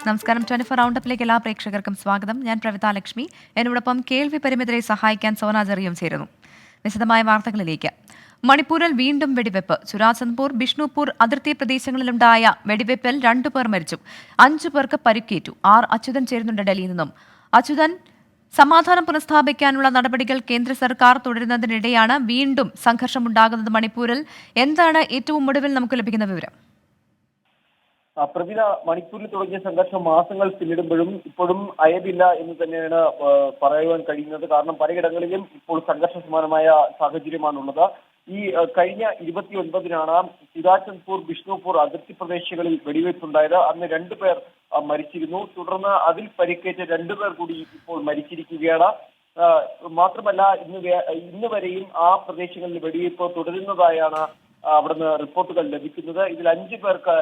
നമസ്കാരം. 24 റൗണ്ടപ്പിലേക്ക് എല്ലാ പ്രേക്ഷകർക്കും സ്വാഗതം. ഞാൻ പ്രവിത ലക്ഷ്മി. എന്നോടൊപ്പം കേൾവി പരിമിതരെ സഹായിക്കാൻ സോന ജെറിയും ചേരുന്നു. വിശദമായ വാർത്തകളിലേക്ക്. മണിപ്പൂരിൽ വീണ്ടും വെടിവെപ്പ്. ചുരാചന്ദ്പൂർ, ബിഷ്ണുപൂർ അതിർത്തി പ്രദേശങ്ങളിലുണ്ടായ വെടിവെപ്പിൽ 2 പേർ മരിച്ചു, 5 പേർക്ക് പരിക്കേറ്റു. അച്യുതൻ ചേരുന്നുണ്ട് ഡൽഹിയിൽ നിന്നും. അച്യുതൻ, സമാധാനം പുനഃസ്ഥാപിക്കാനുള്ള നടപടികൾ കേന്ദ്ര സർക്കാർ തുടരുന്നതിനിടെയാണ് വീണ്ടും സംഘർഷമുണ്ടാകുന്നത് മണിപ്പൂരിൽ. എന്താണ് ഏറ്റവും ഒടുവിൽ നമുക്ക് ലഭിക്കുന്ന വിവരം? പ്രവിധ, മണിപ്പൂരിൽ തുടങ്ങിയ സംഘർഷം മാസങ്ങൾ പിന്നിടുമ്പോഴും ഇപ്പോഴും അയവില്ല എന്ന് തന്നെയാണ് പറയുവാൻ കഴിയുന്നത്. കാരണം പലയിടങ്ങളിലും ഇപ്പോൾ സംഘർഷ സമാനമായ സാഹചര്യമാണുള്ളത്. ഈ കഴിഞ്ഞ 29-നാണ് ചുരാചന്ദ്പൂർ, ബിഷ്ണുപൂർ അതിർത്തി പ്രദേശങ്ങളിൽ വെടിവയ്പുണ്ടായത്. അന്ന് 2 പേർ മരിച്ചിരുന്നു. തുടർന്ന് അതിൽ പരിക്കേറ്റ 2 പേർ കൂടി ഇപ്പോൾ മരിച്ചിരിക്കുകയാണ്. മാത്രമല്ല ഇന്ന് വരെയും ആ പ്രദേശങ്ങളിൽ വെടിവയ്പ് തുടരുന്നതായാണ് അവിടുന്ന് റിപ്പോർട്ടുകൾ ലഭിക്കുന്നത്. ഇതിൽ 5 പേർക്ക്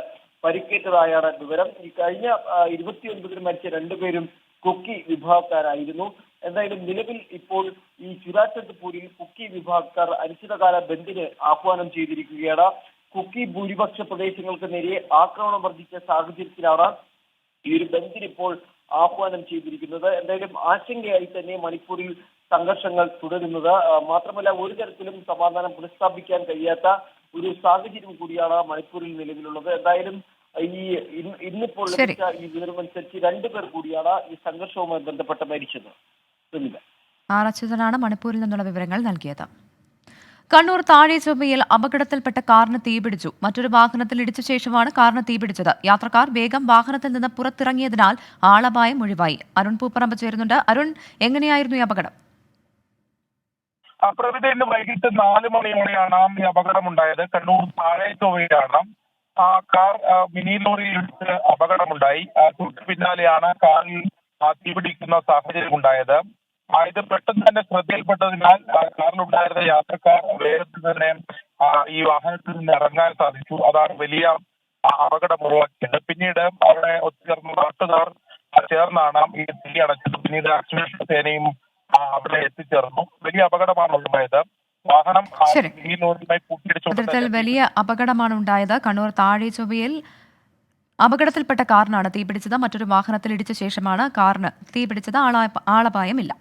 പരിക്കേറ്റതായാണ് വിവരം. ഈ കഴിഞ്ഞ 29-ന് മരിച്ച 2 പേരും കുക്കി വിഭാഗക്കാരായിരുന്നു. എന്തായാലും നിലവിൽ ഇപ്പോൾ ഈ ചുരാചന്ദ്പൂരിൽ കുക്കി വിഭാഗക്കാർ അനിശ്ചിതകാല ബന്ദിന് ആഹ്വാനം ചെയ്തിരിക്കുകയാണ്. കുക്കി ഭൂരിപക്ഷ പ്രദേശങ്ങൾക്ക് നേരെ ആക്രമണം വർദ്ധിച്ച സാഹചര്യത്തിലാണ് ഈ ഒരു ബന്ദിന് ഇപ്പോൾ ആഹ്വാനം ചെയ്തിരിക്കുന്നത്. എന്തായാലും ആശങ്കയായി തന്നെ മണിപ്പൂരിൽ സംഘർഷങ്ങൾ തുടരുന്നത്. മാത്രമല്ല ഒരു തരത്തിലും സമാധാനം പുനഃസ്ഥാപിക്കാൻ കഴിയാത്ത ഒരു സാഹചര്യം കൂടിയാണ് മണിപ്പൂരിൽ നിലവിലുള്ളത്. എന്തായാലും ഇന്നിപ്പോൾ ലഭിച്ച ഈ വിവരമനുസരിച്ച് 2 പേർ കൂടിയാണ് ഈ സംഘർഷവുമായി ബന്ധപ്പെട്ട് മരിച്ചത്. അച്യുതനാണ് മണിപ്പൂരിൽ നിന്നുള്ള വിവരങ്ങൾ നൽകിയത്. കണ്ണൂർ താഴെ ചൊവ്വയിൽ അപകടത്തിൽപ്പെട്ട കാറിന് തീപിടിച്ചു. മറ്റൊരു വാഹനത്തിൽ ഇടിച്ച ശേഷമാണ് കാറിന് തീപിടിച്ചത്. യാത്രക്കാർ വേഗം വാഹനത്തിൽ നിന്ന് പുറത്തിറങ്ങിയതിനാൽ ആളപായം ഒഴിവായി. അരുൺ പൂപ്പറമ്പ് ചേരുന്നുണ്ട്. അരുൺ, എങ്ങനെയായിരുന്നു ഈ അപകടം? പ്രവിധ, ഇന്ന് വൈകിട്ട് 4 മണിയോടെയാണ് ഈ അപകടമുണ്ടായത്. കണ്ണൂർ താഴെ ചൊവ്വയിലാണ് കാർ മിനി ലോറിയിൽ ഇടിച്ച് അപകടമുണ്ടായി. തൊട്ട് പിന്നാലെയാണ് കാറിൽ തീപിടിക്കുന്ന സാഹചര്യം ഉണ്ടായത്. ഇത് പെട്ടെന്ന് തന്നെ ശ്രദ്ധയിൽപ്പെട്ടതിനാൽ കാറിലുണ്ടായിരുന്ന യാത്രക്കാർ വേഗത്തിൽ തന്നെ ഈ വാഹനത്തിൽ നിന്ന് ഇറങ്ങാൻ സാധിച്ചു. അതാണ് വലിയ അപകടം ഉളവാക്കിയത്. പിന്നീട് അവിടെ ഒത്തുചേർന്ന നാട്ടുകാർ ചേർന്നാണ് ഈ തീ അടച്ചത്. പിന്നീട് അഗ്നിരക്ഷാ സേനയും അവിടെ എത്തിച്ചേർന്നു. വലിയ അപകടമാണ് ഉണ്ടായത്. വാഹനം അത്തരത്തിൽ വലിയ അപകടമാണ് ഉണ്ടായത്. കണ്ണൂർ താഴെ ചൊവ്വയിൽ അപകടത്തിൽപ്പെട്ട കാറിനാണ് തീപിടിച്ചത്. മറ്റൊരു വാഹനത്തിൽ ഇടിച്ച ശേഷമാണ് കാറിന് തീപിടിച്ചത്. ആളപായമില്ല.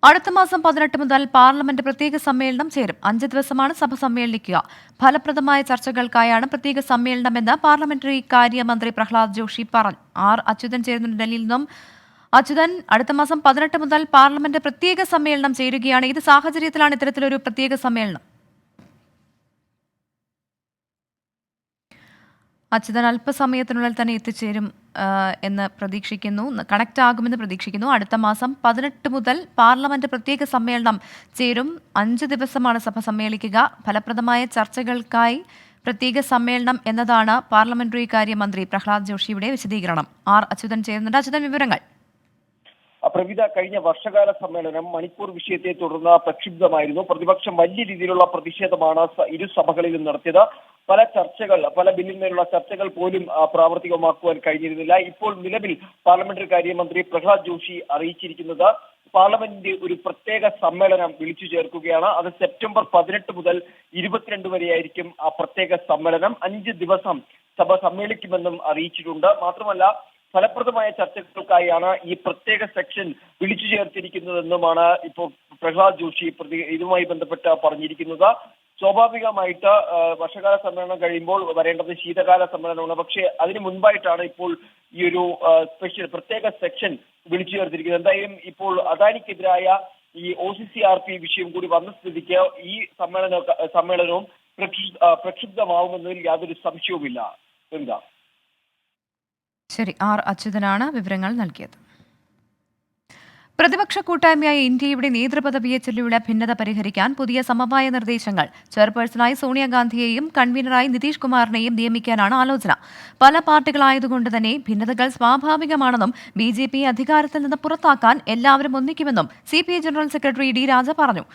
അടുത്ത മാസം 18 മുതൽ പാർലമെന്റ് പ്രത്യേക സമ്മേളനം ചേരും. 5 ദിവസമാണ് സഭ സമ്മേളിക്കുക. ഫലപ്രദമായ ചർച്ചകൾക്കായാണ് പ്രത്യേക സമ്മേളനമെന്ന് പാർലമെന്ററി കാര്യമന്ത്രി പ്രഹ്ലാദ് ജോഷി പറഞ്ഞു. അച്യുതൻ ചേരുന്നുണ്ട് ഡൽഹിയിൽ നിന്നും. അച്യുതൻ, അടുത്ത മാസം 18 മുതൽ പാർലമെന്റ് പ്രത്യേക സമ്മേളനം ചേരുകയാണ്. ഇത് സാഹചര്യത്തിലാണ് ഇത്തരത്തിലൊരു പ്രത്യേക സമ്മേളനം? അച്യുതൻ അല്പസമയത്തിനുള്ളിൽ തന്നെ എത്തിച്ചേരും എന്ന് പ്രതീക്ഷിക്കുന്നു, കണക്ട് ആകുമെന്ന് പ്രതീക്ഷിക്കുന്നു. അടുത്ത മാസം 18 മുതൽ പാർലമെന്റ് പ്രത്യേക സമ്മേളനം ചേരും. 5 ദിവസമാണ് സഭ സമ്മേളിക്കുക. ഫലപ്രദമായ ചർച്ചകൾക്കായി പ്രത്യേക സമ്മേളനം എന്നതാണ് പാർലമെന്ററി കാര്യമന്ത്രി പ്രഹ്ലാദ് ജോഷിയുടെ വിശദീകരണം. അച്യുതൻ ചേരുന്നുണ്ട്. അച്യുതൻ, വിവരങ്ങൾ. പ്രവിധ, കഴിഞ്ഞ വർഷകാല സമ്മേളനം മണിപ്പൂർ വിഷയത്തെ തുടർന്ന് പ്രക്ഷുബ്ധമായിരുന്നു. പ്രതിപക്ഷം വലിയ രീതിയിലുള്ള പ്രതിഷേധമാണ് ഇരു സഭകളിലും നടത്തിയത്. പല ബില്ലിന്മേലുള്ള ചർച്ചകൾ പോലും പ്രാവർത്തികമാക്കുവാൻ കഴിഞ്ഞിരുന്നില്ല. ഇപ്പോൾ നിലവിൽ പാർലമെന്ററി കാര്യമന്ത്രി പ്രഹ്ലാദ് ജോഷി അറിയിച്ചിരിക്കുന്നത് പാർലമെന്റിന്റെ ഒരു പ്രത്യേക സമ്മേളനം വിളിച്ചു ചേർക്കുകയാണ്. അത് സെപ്റ്റംബർ 18 മുതൽ 22 വരെയായിരിക്കും ആ പ്രത്യേക സമ്മേളനം. 5 ദിവസം സഭ സമ്മേളിക്കുമെന്നും അറിയിച്ചിട്ടുണ്ട്. മാത്രമല്ല ഫലപ്രദമായ ചർച്ചകൾക്കായാണ് ഈ പ്രത്യേക സെക്ഷൻ വിളിച്ചു ചേർത്തിരിക്കുന്നതെന്നുമാണ് ഇപ്പോൾ പ്രഹ്ലാദ് ജോഷി ഇതുമായി ബന്ധപ്പെട്ട് പറഞ്ഞിരിക്കുന്നത്. സ്വാഭാവികമായിട്ട് വർഷകാല സമ്മേളനം കഴിയുമ്പോൾ വരേണ്ടത് ശീതകാല സമ്മേളനമാണ്. പക്ഷേ അതിനു മുൻപായിട്ടാണ് ഇപ്പോൾ ഈ ഒരു പ്രത്യേക സെക്ഷൻ വിളിച്ചു ചേർത്തിരിക്കുന്നത്. എന്തായാലും ഇപ്പോൾ അദാനിക്കെതിരായ ഈ OCCRP വിഷയം കൂടി വന്ന സ്ഥിതിക്ക് ഈ സമ്മേളനവും പ്രക്ഷുബ്ധമാവുമെന്നതിൽ യാതൊരു സംശയവുമില്ല. എന്താ ശരി, അച്യുതനാണ് വിവരങ്ങൾ നൽകിയത്. പ്രതിപക്ഷ കൂട്ടായ്മയായ ഇന്ത്യയുടെ നേതൃപദവിയെ ചൊല്ലിയുള്ള ഭിന്നത പരിഹരിക്കാൻ പുതിയ സമവായ നിർദ്ദേശങ്ങൾ. ചെയർപേഴ്സണായി സോണിയാഗാന്ധിയെയും കൺവീനറായി നിതീഷ് കുമാറിനെയും നിയമിക്കാനാണ് ആലോചന. പല പാർട്ടികളായതുകൊണ്ട് തന്നെ ഭിന്നതകൾ സ്വാഭാവികമാണെന്നും BJP അധികാരത്തിൽ നിന്ന് പുറത്താക്കാൻ എല്ലാവരും ഒന്നിക്കുമെന്നും CPI ജനറൽ സെക്രട്ടറി D രാജ പറഞ്ഞു.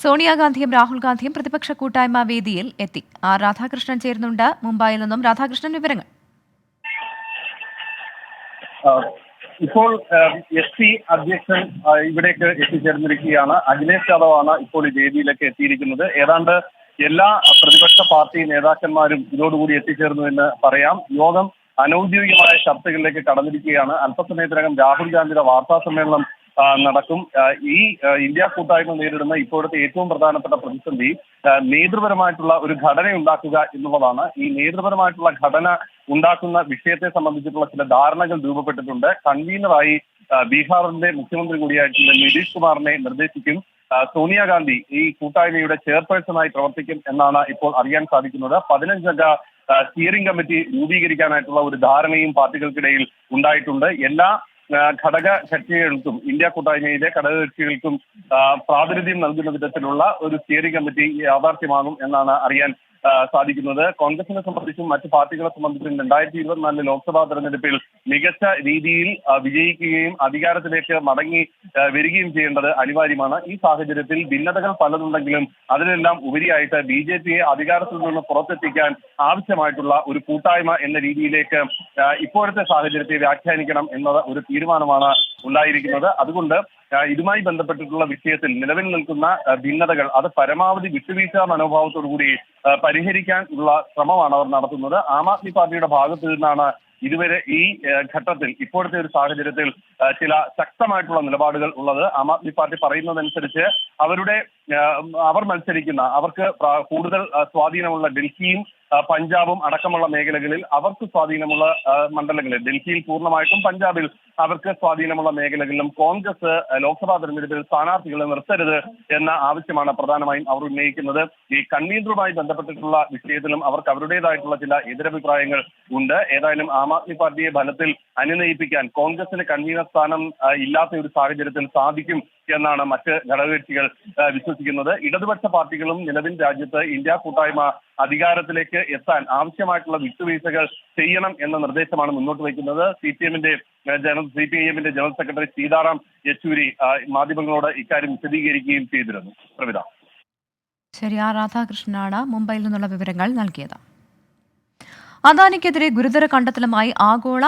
സോണിയാഗാന്ധിയും രാഹുൽ ഗാന്ധിയും പ്രതിപക്ഷ കൂട്ടായ്മ വേദിയിൽ എത്തി. രാധാകൃഷ്ണൻ ചേരുന്നുണ്ട് മുംബൈയിൽ നിന്നും. രാധാകൃഷ്ണൻ, വിവരങ്ങൾ. ഇപ്പോൾ SP അധ്യക്ഷൻ ഇവിടേക്ക് എത്തിച്ചേർന്നിരിക്കുകയാണ്. അഖിലേഷ് യാദവാണ് ഇപ്പോൾ ഈ വേദിയിലേക്ക് എത്തിയിരിക്കുന്നത്. ഏതാണ്ട് എല്ലാ പ്രതിപക്ഷ പാർട്ടി നേതാക്കന്മാരും ഇതോടുകൂടി എത്തിച്ചേർന്നു എന്ന് പറയാം. യോഗം അനൌദ്യോഗികമായ ചർച്ചകളിലേക്ക് കടന്നിരിക്കുകയാണ്. അല്പസമയത്തിനകം രാഹുൽ ഗാന്ധിയുടെ വാർത്താ സമ്മേളനം നടക്കും. ഈ ഇന്ത്യ കൂട്ടായ്മ നേരിടുന്ന ഇപ്പോഴത്തെ ഏറ്റവും പ്രധാനപ്പെട്ട പ്രതിസന്ധി നേതൃപരമായിട്ടുള്ള ഒരു ഘടന ഉണ്ടാക്കുക എന്നുള്ളതാണ്. ഈ നേതൃപരമായിട്ടുള്ള ഘടന ഉണ്ടാക്കുന്ന വിഷയത്തെ സംബന്ധിച്ചിട്ടുള്ള ചില ധാരണകൾ രൂപപ്പെട്ടിട്ടുണ്ട്. കൺവീനറായി ബീഹാറിന്റെ മുഖ്യമന്ത്രി കൂടിയായിട്ടുള്ള നിതീഷ് കുമാറിനെ നിർദ്ദേശിക്കും. സോണിയാഗാന്ധി ഈ കൂട്ടായ്മയുടെ ചെയർപേഴ്സണായി പ്രവർത്തിക്കും എന്നാണ് ഇപ്പോൾ അറിയാൻ സാധിക്കുന്നത്. 15-അംഗ സ്റ്റിയറിംഗ് കമ്മിറ്റി രൂപീകരിക്കാനായിട്ടുള്ള ഒരു ധാരണയും പാർട്ടികൾക്കിടയിൽ ഉണ്ടായിട്ടുണ്ട്. എല്ലാ ഘടക കക്ഷികൾക്കും ഇന്ത്യ കൂട്ടായ്മയിലെ ഘടകകക്ഷികൾക്കും പ്രാതിനിധ്യം നൽകുന്ന വിധത്തിലുള്ള ഒരു സ്റ്റിയറിംഗ് കമ്മിറ്റി യാഥാർത്ഥ്യമാകും എന്നാണ് അറിയാൻ സാധിക്കുന്നത്. കോൺഗ്രസിനെ സംബന്ധിച്ചും മറ്റ് പാർട്ടികളെ സംബന്ധിച്ചും 2024 ലോക്സഭാ തെരഞ്ഞെടുപ്പിൽ മികച്ച രീതിയിൽ വിജയിക്കുകയും അധികാരത്തിലേക്ക് മടങ്ങി വരികയും ചെയ്യേണ്ടത് അനിവാര്യമാണ്. ഈ സാഹചര്യത്തിൽ ഭിന്നതകൾ പലതുണ്ടെങ്കിലും അതിനെല്ലാം ഉപരിയായിട്ട് BJPയെ അധികാരത്തിൽ നിന്ന് പുറത്തെത്തിക്കാൻ ആവശ്യമായിട്ടുള്ള ഒരു കൂട്ടായ്മ എന്ന രീതിയിലേക്ക് ഇപ്പോഴത്തെ സാഹചര്യത്തെ വ്യാഖ്യാനിക്കണം എന്ന ഒരു തീരുമാനമാണ് ഉണ്ടായിരിക്കുന്നത്. അതുകൊണ്ട് ഇതുമായി ബന്ധപ്പെട്ടിട്ടുള്ള വിഷയത്തിൽ നിലവിൽ നിൽക്കുന്ന ഭിന്നതകൾ അത് പരമാവധി വിട്ടുവീഴ്ച മനോഭാവത്തോടുകൂടി പരിഹരിക്കാൻ ഉള്ള ശ്രമമാണ് അവർ നടത്തുന്നത്. ആം ആദ്മി പാർട്ടിയുടെ ഭാഗത്തു നിന്നാണ് ഇതുവരെ ഈ ഘട്ടത്തിൽ ഇപ്പോഴത്തെ ഒരു സാഹചര്യത്തിൽ ചില ശക്തമായിട്ടുള്ള നിലപാടുകൾ ഉള്ളത്. ആം ആദ്മി പാർട്ടി പറയുന്നതനുസരിച്ച് അവർ മത്സരിക്കുന്ന അവർക്ക് കൂടുതൽ സ്വാധീനമുള്ള ഡൽഹിയും പഞ്ചാബും അടക്കമുള്ള മേഖലകളിൽ അവർക്ക് സ്വാധീനമുള്ള മണ്ഡലങ്ങളിൽ ഡൽഹിയിൽ പൂർണ്ണമായിട്ടും പഞ്ചാബിൽ അവർക്ക് സ്വാധീനമുള്ള മേഖലകളിലും കോൺഗ്രസ് ലോക്സഭാ തെരഞ്ഞെടുപ്പിൽ സ്ഥാനാർത്ഥികളെ നിർത്തരുത് എന്ന ആവശ്യമാണ് പ്രധാനമായും അവർ ഉന്നയിക്കുന്നത്. ഈ കൺവീനറുമായി ബന്ധപ്പെട്ടിട്ടുള്ള വിഷയത്തിലും അവർക്ക് അവരുടേതായിട്ടുള്ള ചില എതിരഭിപ്രായങ്ങൾ ഉണ്ട്. ഏതായാലും ആം ആദ്മി പാർട്ടിയെ ഫലത്തിൽ അനുനയിപ്പിക്കാൻ കോൺഗ്രസിന് കൺവീനർ സ്ഥാനം ഇല്ലാത്ത ഒരു സാഹചര്യത്തിൽ സാധിക്കും എന്നാണ് മറ്റ് ഘടകകക്ഷികൾ വിശ്വസിക്കുന്നത്. ഇടതുപക്ഷ പാർട്ടികളും നിലവിൽ രാജ്യത്ത് ഇന്ത്യ കൂട്ടായ്മ അധികാരത്തിലേക്ക് എത്താൻ ആവശ്യമായിട്ടുള്ള വിട്ടുവീഴ്ചകൾ ചെയ്യണം എന്ന നിർദ്ദേശമാണ് മുന്നോട്ട് വയ്ക്കുന്നത്. CPIMന്റെ ജനറൽ സെക്രട്ടറി സീതാറാം യെച്ചൂരി മാധ്യമങ്ങളോട് ഇക്കാര്യം വിശദീകരിക്കുകയും ചെയ്തിരുന്നു. പ്രവിധ. ശരി, ആർ രാധാകൃഷ്ണനാണ് മുംബൈയിൽ നിന്നുള്ള വിവരങ്ങൾ നൽകിയത്. അദാനിക്കെതിരെ ഗുരുതര കണ്ടെത്തലുമായി ആഗോള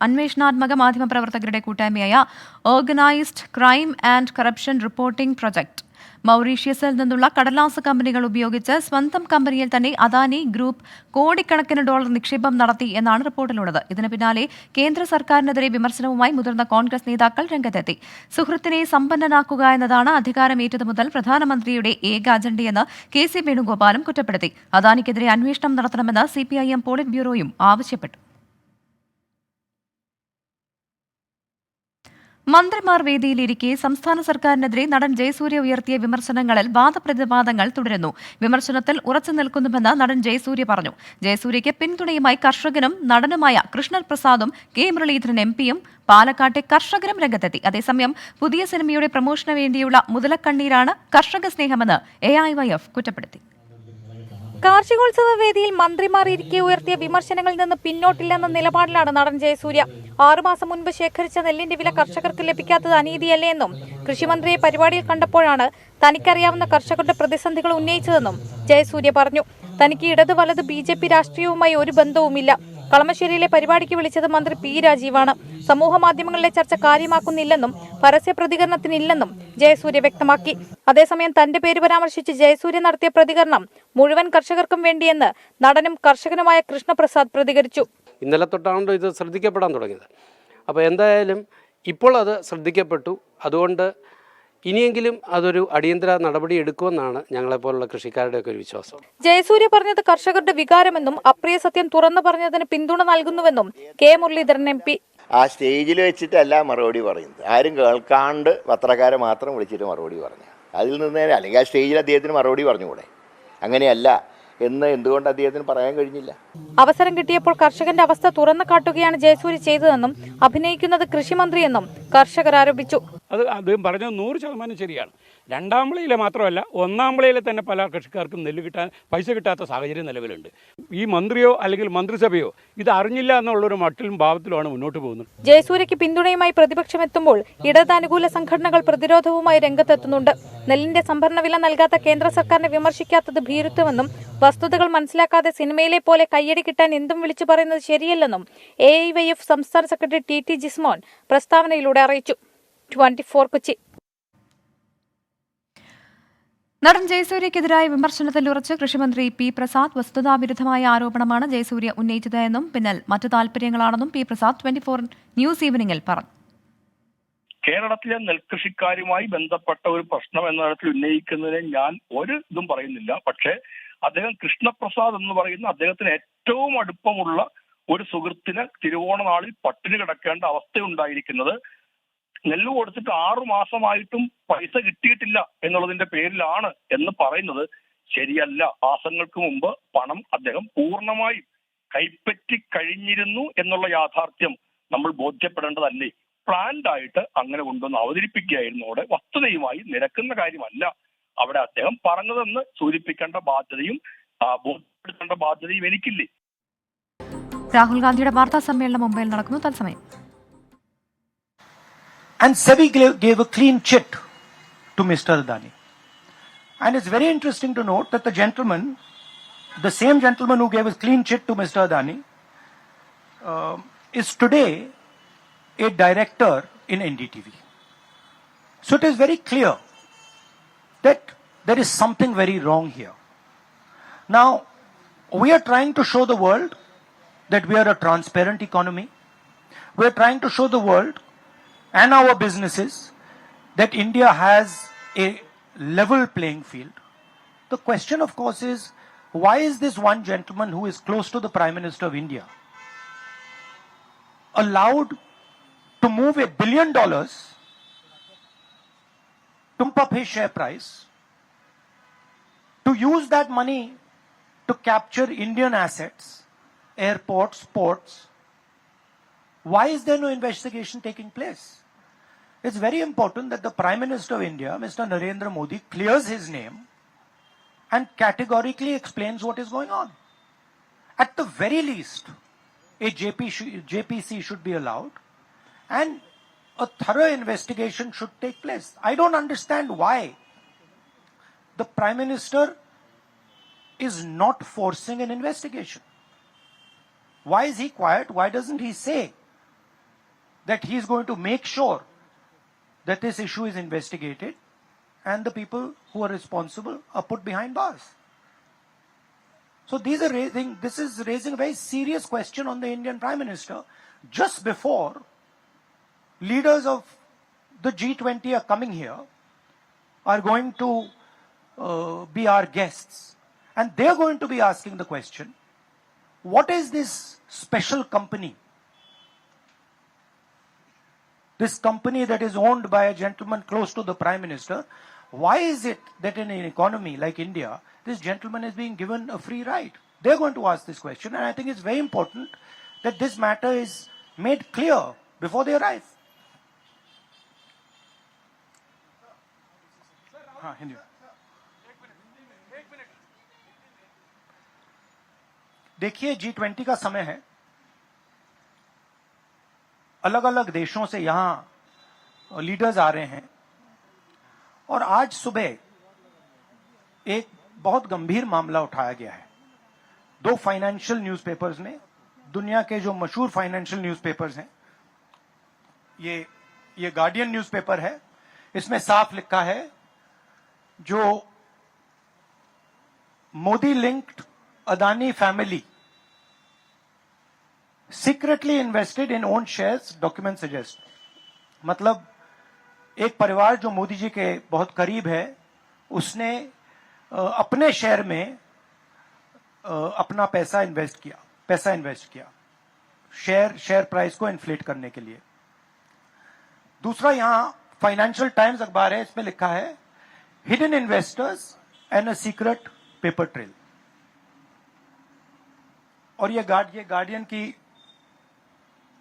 അന്വേഷണാത്മക മാധ്യമപ്രവർത്തകരുടെ കൂട്ടായ്മയായ organised crime and corruption reporting project. മൗറീഷ്യസിൽ നിന്നുള്ള കടലാസ് കമ്പനികൾ ഉപയോഗിച്ച് സ്വന്തം കമ്പനിയിൽ തന്നെ അദാനി ഗ്രൂപ്പ് കോടിക്കണക്കിന് ഡോളർ നിക്ഷേപം നടത്തി എന്നാണ് റിപ്പോർട്ടിലുള്ളത്. ഇതിന് പിന്നാലെ കേന്ദ്ര സർക്കാരിനെതിരെ വിമർശനവുമായി മുതിർന്ന കോൺഗ്രസ് നേതാക്കൾ രംഗത്തെത്തി. സുഹൃത്തിനെ സമ്പന്നനാക്കുക എന്നതാണ് അധികാരമേറ്റതു മുതൽ പ്രധാനമന്ത്രിയുടെ ഏക അജണ്ടയെന്ന് KC വേണുഗോപാലും കുറ്റപ്പെടുത്തി. അദാനിക്കെതിരെ അന്വേഷണം നടത്തണമെന്ന് CPIM പോളിറ്റ് ബ്യൂറോയും ആവശ്യപ്പെട്ടു. മന്ത്രിമാർ വേദിയിലിരിക്കെ സംസ്ഥാന സർക്കാരിനെതിരെ നടൻ ജയസൂര്യ ഉയർത്തിയ വിമർശനങ്ങളിൽ വാദപ്രതിവാദങ്ങൾ തുടരുന്നു. വിമർശനത്തിൽ ഉറച്ചു നിൽക്കുന്നുവെന്ന് നടൻ ജയസൂര്യ പറഞ്ഞു. ജയസൂര്യയ്ക്ക് പിന്തുണയുമായി കർഷകനും നടനുമായ കൃഷ്ണൻ പ്രസാദും K മുരളീധരൻ MP-യും പാലക്കാട്ടെ കർഷകരും രംഗത്തെത്തി. അതേസമയം പുതിയ സിനിമയുടെ പ്രമോഷന് വേണ്ടിയുള്ള മുതലക്കണ്ണീരാണ് കർഷക സ്നേഹമെന്ന് AIYF കുറ്റപ്പെടുത്തി. കാർഷികോത്സവ വേദിയിൽ മന്ത്രിമാർ ഇരിക്കെ ഉയർത്തിയ വിമർശനങ്ങളിൽ നിന്ന് പിന്നോട്ടില്ലെന്ന നിലപാടിലാണ് നടൻ ജയസൂര്യ. 6 മാസം മുൻപ് ശേഖരിച്ച നെല്ലിന്റെ വില കർഷകർക്ക് ലഭിക്കാത്തത് അനീതിയല്ലേ എന്നും കൃഷിമന്ത്രിയെ പരിപാടിയിൽ കണ്ടപ്പോഴാണ് തനിക്കറിയാവുന്ന കർഷകരുടെ പ്രതിസന്ധികൾ ഉന്നയിച്ചതെന്നും ജയസൂര്യ പറഞ്ഞു. തനിക്ക് ഇടത് വലത് BJP രാഷ്ട്രീയവുമായി ഒരു ബന്ധവുമില്ല. കളമശ്ശേരിയിലെ പരിപാടിക്ക് വിളിച്ചത് മന്ത്രി P രാജീവാണ്. സമൂഹ മാധ്യമങ്ങളിലെ ചർച്ച കാര്യമാക്കുന്നില്ലെന്നും പരസ്യ പ്രതികരണത്തിനില്ലെന്നും ജയസൂര്യ വ്യക്തമാക്കി. അതേസമയം തന്റെ പേര് പരാമർശിച്ച് ജയസൂര്യ നടത്തിയ പ്രതികരണം മുഴുവൻ കർഷകർക്കും വേണ്ടിയെന്ന് നടനും കർഷകനുമായ കൃഷ്ണപ്രസാദ് പ്രതികരിച്ചു. ഇന്നലെ തൊട്ടാണല്ലോ ഇത് ശ്രദ്ധിക്കപ്പെടാൻ തുടങ്ങിയത്. അപ്പോൾ എന്തായാലും ഇപ്പോൾ അത് ശ്രദ്ധിക്കപ്പെട്ടു. അതുകൊണ്ട് ഇനിയെങ്കിലും അതൊരു അടിയന്തര നടപടി എടുക്കുമെന്നാണ് ഞങ്ങളെപ്പോലുള്ള കൃഷിക്കാരുടെയൊക്കെ ഒരു വിശ്വാസം. ജയസൂര്യ പറഞ്ഞത് കർഷകരുടെ വികാരമെന്നും അപ്രിയ സത്യം തുറന്നു പറഞ്ഞതിന് പിന്തുണ നൽകുന്നുവെന്നും K മുരളീധരൻ MP. ആ സ്റ്റേജിൽ വെച്ചിട്ടല്ല മറുപടി പറയുന്നത്. ആരും കേൾക്കാണ്ട് പത്രക്കാരെ മാത്രം വിളിച്ചിട്ട് മറുപടി പറഞ്ഞു. അതിൽ നിന്ന് അല്ലെങ്കിൽ ആ സ്റ്റേജിൽ അദ്ദേഹത്തിന് മറുപടി പറഞ്ഞുകൂടെ? അങ്ങനെയല്ല എന്ന് എന്തുകൊണ്ട് അദ്ദേഹത്തിന് പറയാൻ കഴിഞ്ഞില്ല? അവസരം കിട്ടിയപ്പോൾ കർഷകന്റെ അവസ്ഥ തുറന്നു കാട്ടുകയാണ് ജയസൂര്യ ചെയ്തതെന്നും അഭിനയിക്കുന്നത് കൃഷിമന്ത്രിയെന്നും കർഷകർ ആരോപിച്ചു. അത് അദ്ദേഹം പറഞ്ഞത് 100% ശരിയാണ്. രണ്ടാം വിളയിലെ മാത്രമല്ല, ഒന്നാം വിളയിലെ തന്നെ പല കൃഷിക്കാർക്കും പൈസ കിട്ടാത്ത സാഹചര്യം നിലവിലുണ്ട്. ഈ മന്ത്രിയോ അല്ലെങ്കിൽ മന്ത്രിസഭയോ ഇത് അറിഞ്ഞില്ല എന്നുള്ളൊരു മട്ടിലും ഭാവത്തിലുമാണ് മുന്നോട്ട് പോകുന്നത്. ജയസൂര്യയ്ക്ക് പിന്തുണയുമായി പ്രതിപക്ഷമെത്തുമ്പോൾ ഇടതനുകൂല സംഘടനകൾ പ്രതിരോധവുമായി രംഗത്തെത്തുന്നുണ്ട്. നെല്ലിന്റെ സംഭരണ വില നൽകാത്ത കേന്ദ്ര സർക്കാരിനെ വിമർശിക്കാത്തത് ഭീരുത്വമെന്നും വസ്തുതകൾ മനസ്സിലാക്കാതെ സിനിമയിലെ പോലെ കയ്യടി കിട്ടാൻ എന്തും വിളിച്ചു പറയുന്നത് ശരിയല്ലെന്നും AIYF സംസ്ഥാന സെക്രട്ടറി TT ജിസ്മോൻ പ്രസ്താവനയിലൂടെ അറിയിച്ചു. 24 കൊച്ചി. നടൻ ജയസൂര്യക്കെതിരായ വിമർശനത്തിൽ ഉറച്ച് കൃഷിമന്ത്രി പി പ്രസാദ് വസ്തുതാവിരുദ്ധമായ ആരോപണമാണ് ജയസൂര്യ ഉന്നയിച്ചതെന്നും പിന്നിൽ മറ്റു താൽപര്യങ്ങളാണെന്നും പി പ്രസാദ് 24 ന്യൂസ് ഈവനിംഗിൽ പറഞ്ഞു. കേരളത്തിലെ നെൽകൃഷിക്കാരുമായി ബന്ധപ്പെട്ട ഒരു പ്രശ്നം എന്ന തരത്തിൽ ഉന്നയിക്കുന്നതിന് ഞാൻ ഒരു ഇതും പറയുന്നില്ല. പക്ഷേ അദ്ദേഹം കൃഷ്ണപ്രസാദ് എന്ന് പറയുന്ന അദ്ദേഹത്തിന് ഏറ്റവും അടുപ്പമുള്ള ഒരു സുഹൃത്തിന് തിരുവോണ നാളിൽ പട്ടിണി കിടക്കേണ്ട അവസ്ഥയുണ്ടായിരിക്കുന്നത് നെല്ല് കൊടുത്തിട്ട് 6 മാസമായിട്ടും പൈസ കിട്ടിയിട്ടില്ല എന്നുള്ളതിന്റെ പേരിലാണ് എന്ന് പറയുന്നത് ശരിയല്ല. മാസങ്ങൾക്ക് മുമ്പ് പണം അദ്ദേഹം പൂർണ്ണമായും കൈപ്പറ്റി കഴിഞ്ഞിരുന്നു എന്നുള്ള യാഥാർത്ഥ്യം നമ്മൾ ബോധ്യപ്പെടേണ്ടതല്ലേ? പ്ലാൻഡ് ആയിട്ട് അങ്ങനെ കൊണ്ടുവന്ന് അവതരിപ്പിക്കുകയായിരുന്നു. അവിടെ വസ്തുതയുമായി നിരക്കുന്ന കാര്യമല്ല അവിടെ അദ്ദേഹം പറഞ്ഞതെന്ന് സൂചിപ്പിക്കേണ്ട ബാധ്യതയും ബോധ്യപ്പെടുത്തേണ്ട ബാധ്യതയും എനിക്കില്ലേ. രാഹുൽ ഗാന്ധിയുടെ വാർത്താ സമ്മേളനം മുംബൈയിൽ നടക്കുന്നു. തത്സമയം And SEBI gave a clean chit to Mr. Adani. And it's very interesting to note that the same gentleman who gave a clean chit to Mr. Adani, is today a director in NDTV. So it is very clear that there is something very wrong here. Now, we are trying to show the world that we are a transparent economy. We are trying to show the world and our businesses that India has a level playing field. The question, of course, is why is this one gentleman who is close to the Prime Minister of India allowed to move $1 billion, pump up his share price, to use that money to capture Indian assets, airports, ports? Why is there no investigation taking place? It's very important that the Prime Minister of India, Mr. Narendra Modi, clears his name and categorically explains what is going on. At the very least, a JPC should be allowed and a thorough investigation should take place. I don't understand why the Prime Minister is not forcing an investigation. Why is he quiet? Why doesn't he say that he is going to make sure that this issue is investigated and the people who are responsible are put behind bars? So this is raising a very serious question on the Indian Prime Minister just before leaders of the G20 are coming here, are going to be our guests, and they're going to be asking the question, what is this special company? This company that is owned by a gentleman close to the Prime Minister, why is it that in an economy like India, this gentleman is being given a free ride? They're going to ask this question, and I think it's very important that this matter is made clear before they arrive. देखिए, G20 का समय है. अलग अलग देशों से यहां leaders आ रहे हैं और आज सुबह एक बहुत गंभीर मामला उठाया गया है. 2 फाइनेंशियल न्यूज़पेपर्स में, दुनिया के जो मशहूर फाइनेंशियल न्यूज़पेपर्स हैं, ये गार्डियन न्यूज़पेपर है. इसमें साफ लिखा है, जो Modi linked Adani family secretly invested in own shares, document suggest. मतलब एक परिवार जो मोदी जी के बहुत करीब है, उसने अपने शेयर में अपना पैसा इन्वेस्ट किया शेयर प्राइस को इन्फ्लेट करने के लिए. दूसरा, यहां फाइनेंशियल टाइम्स अखबार है, इसमें लिखा है hidden investors and a secret paper trail. और ये गार्डियन की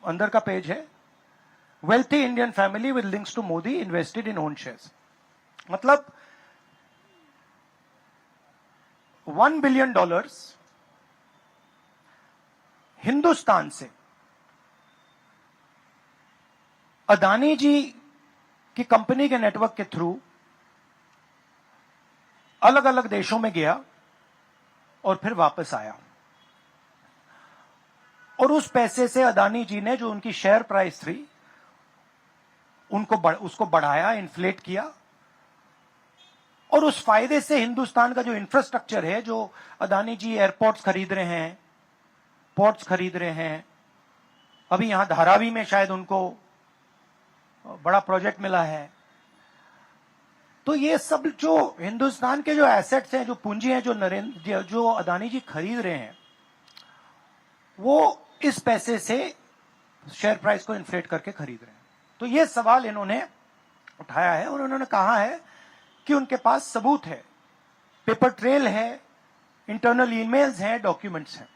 अंदर का पेज है, wealthy Indian family with links to Modi invested in own shares. मतलब $1 बिलियन हिंदुस्तान से अदानी जी की कंपनी के नेटवर्क के थ्रू अलग अलग देशों में गया और फिर वापस आया. और उस पैसे से अदानी जी ने, जो उनकी शेयर प्राइस थी, उसको बढ़ाया, इन्फ्लेट किया और उस फायदे से हिंदुस्तान का जो इंफ्रास्ट्रक्चर है, जो अदानी जी एयरपोर्ट्स खरीद रहे हैं, पोर्ट्स खरीद रहे हैं, अभी यहां धारावी में शायद उनको बड़ा प्रोजेक्ट मिला है, तो ये सब जो हिंदुस्तान के जो एसेट्स हैं, जो पूंजी हैं, जो अदानी जी खरीद रहे हैं, वो इस पैसे से शेयर प्राइस को इन्फ्लेट करके खरीद रहे हैं। तो ये सवाल इन्होंने उठाया है और उन्होंने कहा है कि उनके पास सबूत है, पेपर ट्रेल है, इंटरनल ईमेल्स हैं, डॉक्यूमेंट्स हैं।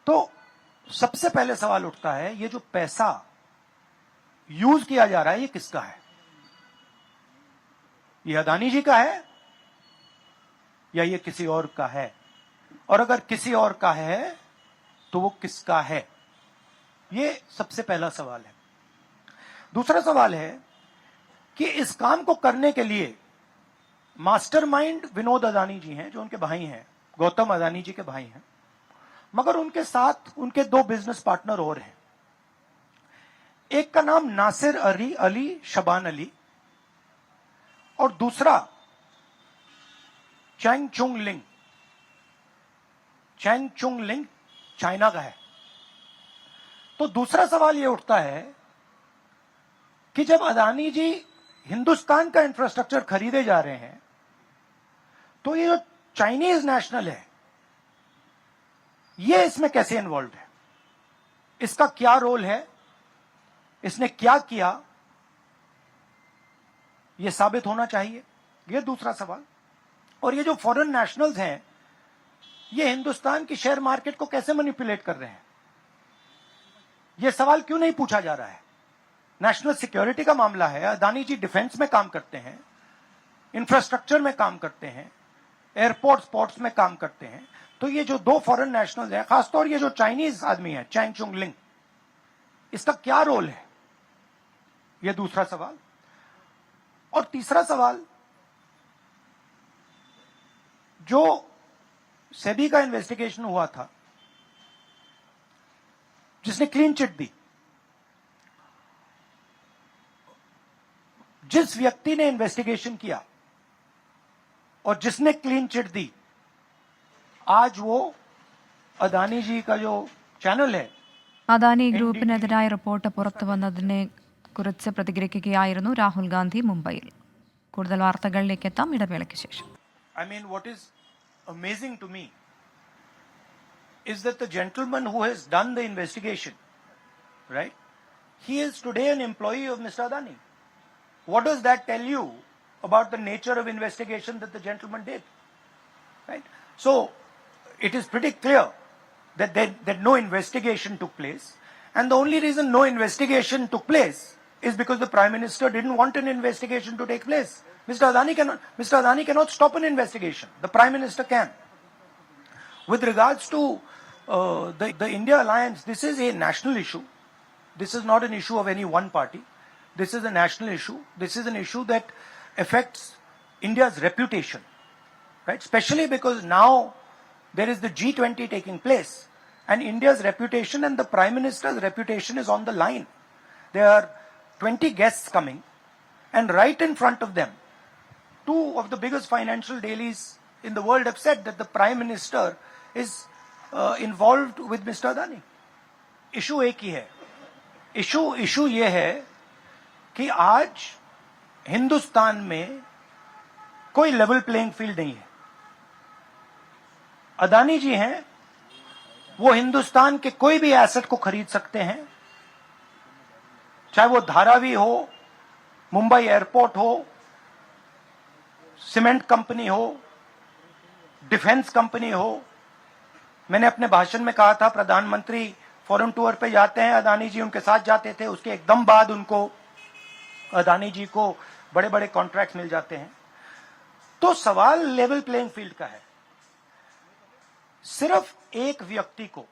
तो सबसे पहले सवाल उठता है, ये जो पैसा यूज किया जा रहा है, ये किसका है? ये अदानी जी का है या ये किसी और का है? और अगर किसी और का है तो वो किसका है? ये सबसे पहला सवाल है। दूसरा सवाल है कि इस काम को करने के लिए मास्टरमाइंड विनोद अदानी जी हैं, जो उनके भाई हैं, गौतम अदानी जी के भाई हैं, मगर उनके साथ उनके दो बिजनेस पार्टनर और हैं। एक का नाम नासिर अली शबान अली और दूसरा चैंग चुंग लिंग चाइना का है। तो दूसरा सवाल यह उठता है कि जब अदानी जी हिंदुस्तान का इंफ्रास्ट्रक्चर खरीदे जा रहे हैं, तो ये जो चाइनीज नेशनल है, ये इसमें कैसे इन्वॉल्व है? इसका क्या रोल है? इसने क्या किया? ये साबित होना चाहिए। ये दूसरा सवाल। और ये जो फॉरेन नेशनल्स हैं, ये हिंदुस्तान की शेयर मार्केट को कैसे मैनिपुलेट कर रहे हैं? ये सवाल क्यों नहीं पूछा जा रहा है? नेशनल सिक्योरिटी का मामला है। अदानी जी डिफेंस में काम करते हैं, इंफ्रास्ट्रक्चर में काम करते हैं, एयरपोर्ट्स पोर्ट्स में काम करते हैं। तो ये जो दो फॉरेन नेशनल्स हैं, खासतौर ये जो चाइनीज आदमी है चैंग चुंग लिंग, इसका क्या रोल है? ये दूसरा सवाल। और तीसरा सवाल, जो सेबी का इन्वेस्टिगेशन हुआ था, जिसने क्लीन चिट दी, जिस व्यक्ति ने इन्वेस्टिगेशन किया और जिसने क्लीन चिट दी, आज वो അദാനി जी का जो चैनल है, അദാനി ഗ്രൂപ്പിനെതിരായ റിപ്പോർട്ട് പുറത്തു വന്നതിനെ കുറിച്ച് പ്രതികരിക്കുകയായിരുന്നു രാഹുൽ ഗാന്ധി മുംബൈയിൽ. കൂടുതൽ വാർത്തകളിലേക്ക് എത്താം ഇടവേളയ്ക്ക് ശേഷം. I mean, what is amazing to me is that the gentleman who has done the investigation, right, he is today an employee of Mr. Adani. What does that tell you about the nature of investigation that the gentleman did? Right? So, it is pretty clear that no investigation took place, and the only reason no investigation took place is because the Prime Minister didn't want an investigation to take place. Mr. Adani cannot stop an investigation. The Prime Minister can. With regards to the India alliance, this is a national issue. This is not an issue of any one party. This is a national issue. This is an issue that affects India's reputation, right? Especially because now there is the G20 taking place, and India's reputation and the Prime Minister's reputation is on the line. There are 20 guests coming, and right in front of them, two of the biggest financial dailies in the world have said that the Prime Minister is involved with Mr. Adani. Issue एक ही है. Issue ये है कि आज हिंदुस्तान में कोई level playing field नहीं है. अदानी जी हैं, वो हिंदुस्तान के कोई भी एसेट को खरीद सकते हैं, चाहे वो धारावी हो, मुंबई एयरपोर्ट हो, सीमेंट कंपनी हो, डिफेंस कंपनी हो. मैंने अपने भाषण में कहा था, प्रधानमंत्री फॉरेन टूर पे जाते हैं, अदानी जी उनके साथ जाते थे, उसके एकदम बाद उनको अदानी जी को बड़े बड़े कॉन्ट्रैक्ट मिल जाते हैं. तो सवाल लेवल प्लेइंग फील्ड का है. सिर्फ एक व्यक्ति को